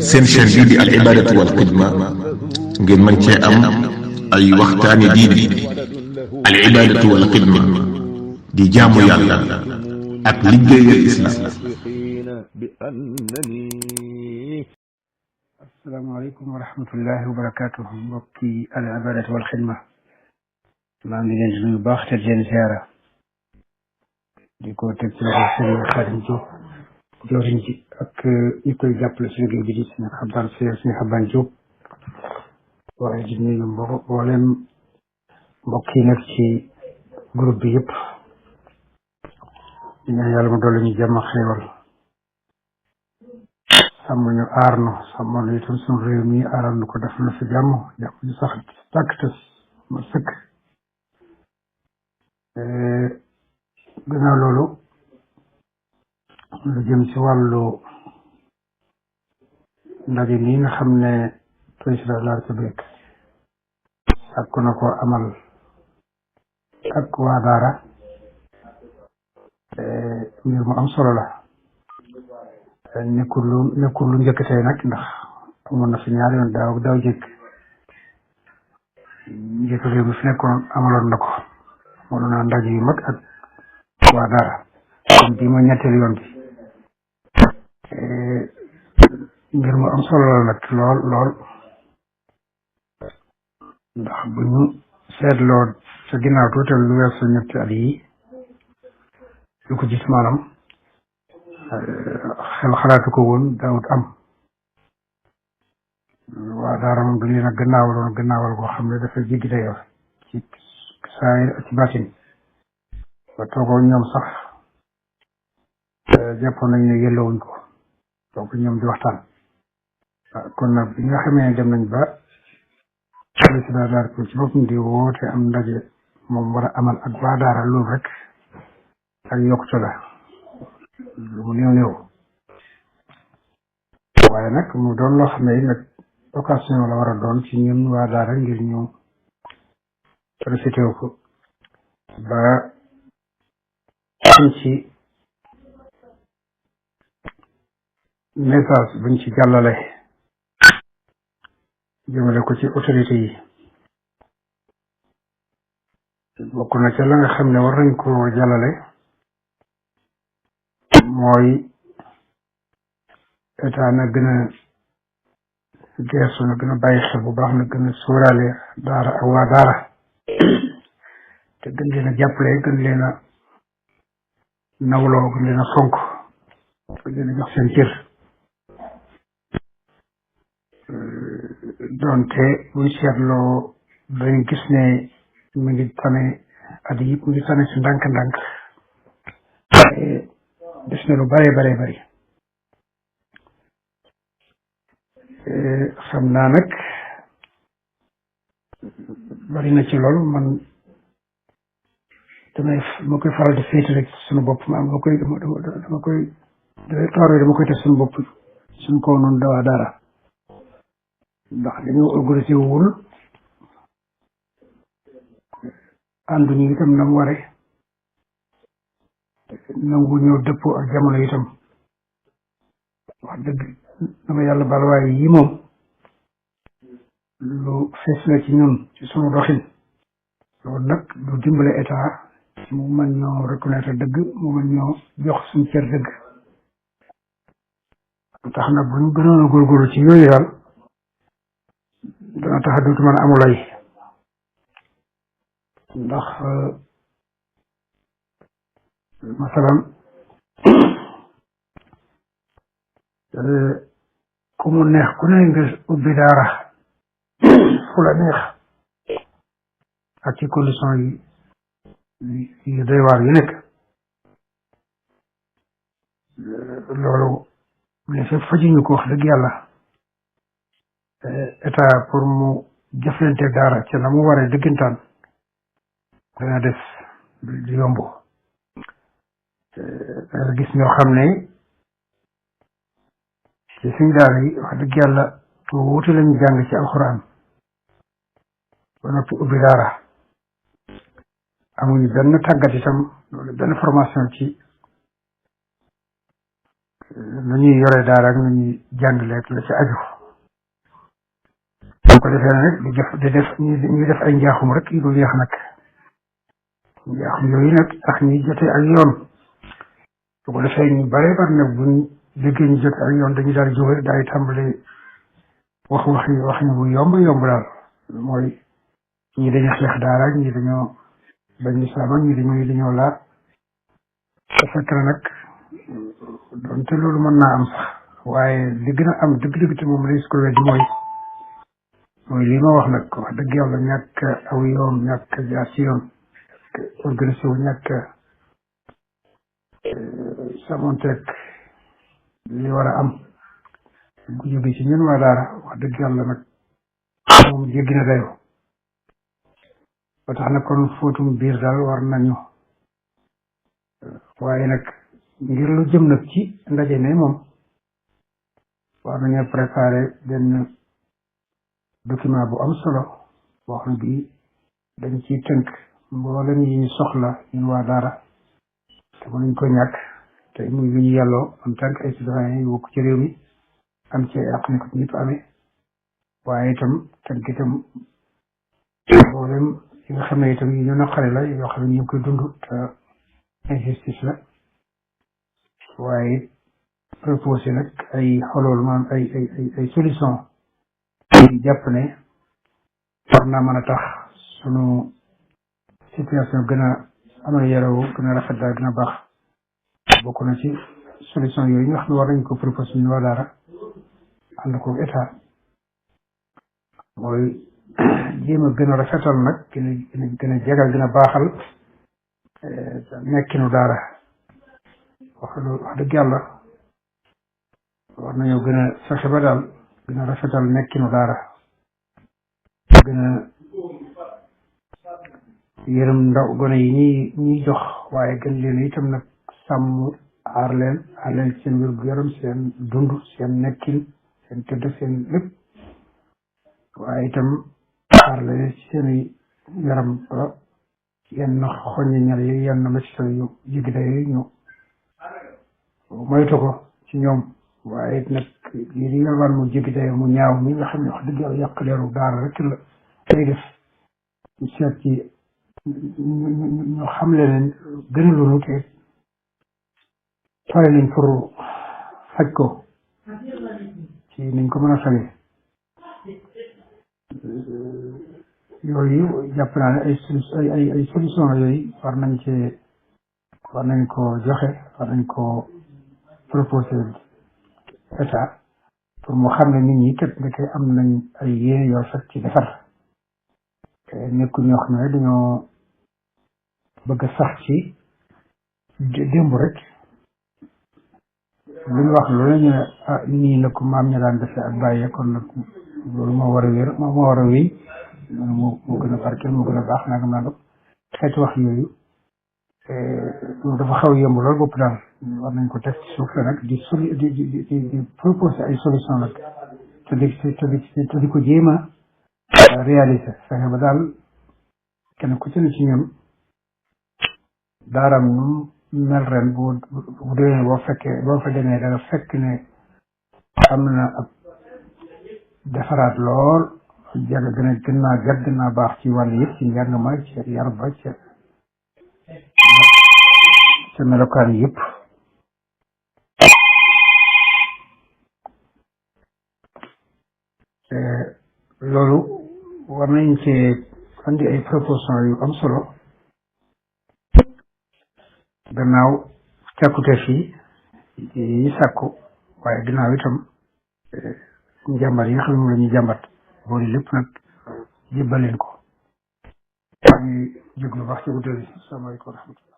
seen chaîne bii di al ibadatu wal xidma ngeen mën cee am ay waxtaani diine al ibadatu wal xidma di jaamu yàlla ak liggéeyal islam. asalaamaaleykum wa rahmatullahi wa barakaatuh. mbokki al ibadatu wal xidma maa ngi leen di nuyu baax te di leen ziara di ko teg ci loxo sëriñ Xaadim Jóob jawriñ ji ak ñi koy jàppale si liggéey bi di suñu xabaan Jóob waaye di nuyu mboolem mbokk yi nekk ci groupe bi yëpp di ñaan yàlla mu dolli ñu jàmm ak xéewal sàmm ñu aar nu sàmmal ñu itam suñu réew mi aaral nu ko def na fi jàmm ñu sax tàkk te ma sëkk gannaaw loolu lu jëm ci wàllu ndaje mi nga xam ne président de la République sàkku na ko amal ak waa daara mbir mu am solo la nekkul lu njëkk tey nag ndax amoon na fi ñaari yoon daaw jëkk njiitu réew mi fi nekkoon amaloon na ko moo doon ndaje yu mag ak waa daara kon bii mooy ñetteelu yoon bi mbir mu am solo la nag lool ndax bu ñu seetloo sa ginnaaw tuuti lu weesu ñetti at yi lu ko gis maanaam xel xalaatu ko woon daawut am waa daara moom dañ leen a gannaawal koo xam ne dafa jéggi dayoo ci saayir ak ci baatin ba toogoo ñoom sax jàppoon nañ ne yellowuñ ko toog ñoom di waxtaan kon nag bi nga xamee dem nañ ba président daara ko ci boppam di woote am ndaje moom war a amal ak waa daara loolu rek ak yokkute la lu mu néew waaye nag mu doon loo xam ne nag occasion la war a doon ci ñun waa daara ngir ñu profité ko ba am ci message buñ ci jàllale jëmale ko ci autorité yi bokk na ca la nga xam ne war nañ ko jàllale mooy état na gën a geesu na gën a bàyyi xel bu baax na gën a sóoraale daara ak waa daara te gën leen a jàppale gën leen a nawloo gën leen a fonk gën leen a jox seen cër doonte buñ seetloo dañ gis ne mu ngi tane at yi mu ngi tane si ndànk-ndànk des na lu bari xam naa nag bari na ci lool man dama koy faral di féete rek suñu bopp dama koy teg suñu bopp suñu kaw noonu dawaa daara ndax dañoo organisé wul ànduñu itam na mu ware nangu ñëw dëppoo ak jamono itam wax dëgg dama yàlla bal waaye yi moom lu fees la ci ñun ci sunu doxin loolu nag lu dimbale état mu mën ñoo reconnaître dëgg mu mën ñoo jox suñu cër dëgg tax na buñ gënoon a góorgóorlu ci yooyu daal dana tax a dootu mën a amulay ndax masalan ku mu neex ku ne nga ubbi daara fu la neex ak ci condition yi doy waar yu nekk loolu mais fekk fajuñu ko wax dëgg yàlla état pour mu jëflante daara ca na mu waree dëggantaan dana def di yomb danga gis ñoo xam ne ci suñ daara yi wax dëgg yàlla tuuti lañu jàng ci alxuraan ba noppi ubbi daara amuñu benn tàggat itam loolu benn formation ci nu ñuy yore daara ak nu ñuy jàngaleeg la ci aju bu ko defee nag di def ñu def ay njaaxum rek yu dul yeex nag njaaxum yooyu nag tax ñuy jote ak yoon bu ko defee ñu bare bari nag buñ déggee ñu jote ak yoon dañu daal jóge daal di tàmbali wax ñu bu yomb daal mooy ñii dañu xeex daara ñii dañoo bañ lislaam ak ñii dañoo laa te fekk na nag donte loolu mën naa am sax waaye li gën a am dëgg-dëgg te moom lay su ko weddi mooy li ma wax nag wax dëgg yàlla ñàkk aw yoon ñàkk jaar ci yoon organisé wu ñàkk samonteeg li war a am bu jóge ci ñun waa daara wax dëgg yàlla nag moom jéggi na dayoo ba tax na kon fóotum biir daal war nañu waaye nag ngir lu jëm nag ci ndaje ne moom war nañu préparé benn document bu am solo boo xam ne bii dañ ciy tënk mboolem yi ñu soxla ñun waa daara te mënuñ ko ñàkk te muy lu ñu yelloo en tant que ay citoyen yu bokk ci réew mi am ci àq ni ko ñëpp amee waaye itam tënk itam mboolem yi nga xam ne itam yi ñu naqari la yoo xam ne ñu ngi koy dund te injustice la waaye proposé nag ay xolool maanaam ay solution yi jàpp ne war naa mën a tax sunu situation gën a amélioré wu gën a rafet daal gën a baax bokk na ci solution yooyu nga xam ne war nañ ko proposé ñu waa daara ànd ko état mooy jéem a gën a rafetal nag gën a jagal gën a baaxal nekkinu daara wax dëgg yàlla war nañoo gën a fexe ba daal gën a rafetal nekkinu daara gën a yërëm ndaw gone yi ñuy jox waaye gën leen itam nag sàmm aar leen seen wér-gu-yaram seen dund seen nekkin seen tëdd seen lépp waaye itam aar leen ci seen yaram ba yenn xoññi ñal yi yenn métital yu jigi day ñu moytu ko ci ñoom waaye it nag lii di yalwaan mu jigi day mu ñaaw mi nga xam ne wax dëgg yàlla yàq leeru daara rek la day def ñu seet ci ñu xam leen gën a loolu te pare nañ pour faj ko ci niñ ko mën a fajee yooyu jàpp naa ne ay solution la yooyu war nañ ko joxe war nañ ko proposé état pour mu xam ne nit ñi kat ndeke am nañ ay yéene yoo fekk ci defar nekku ñoo xam ne dañoo bëgg a sax ci démb rek lu ñu wax loolu ñu ne nii la ko maam ña daan defee ak bàyyee kon nag loolu moo war a wér moo war a wéy moo gën a barkeel moo gën a baax nangam xeeti wax yooyu loolu dafa xaw a yomb lool bopp daal war nañ ko teg ci suuf la nag di proposer ay solution nag te di ko jéem a réaliser fexe ba daal kenn ku ci ne ci ñun daaram nu mel ren bu déwénee boo fa demee da nga fekk ne am na ab defaraat lool jag gën naa baax ci wàll yëpp ci njàng ma ci yar ba ca melokaan yi yëpp loolu war nañ ci andi ay proposition yu am solo gannaaw càkkute fii yi sàkku waaye gannaaw itam njàmbat yi nga xam ne moom la ñuy jàmbat boole lépp nag jébbaleen ko ñu jóg lu baax ci guddal bi asalaamaaleykum wa rahmatullah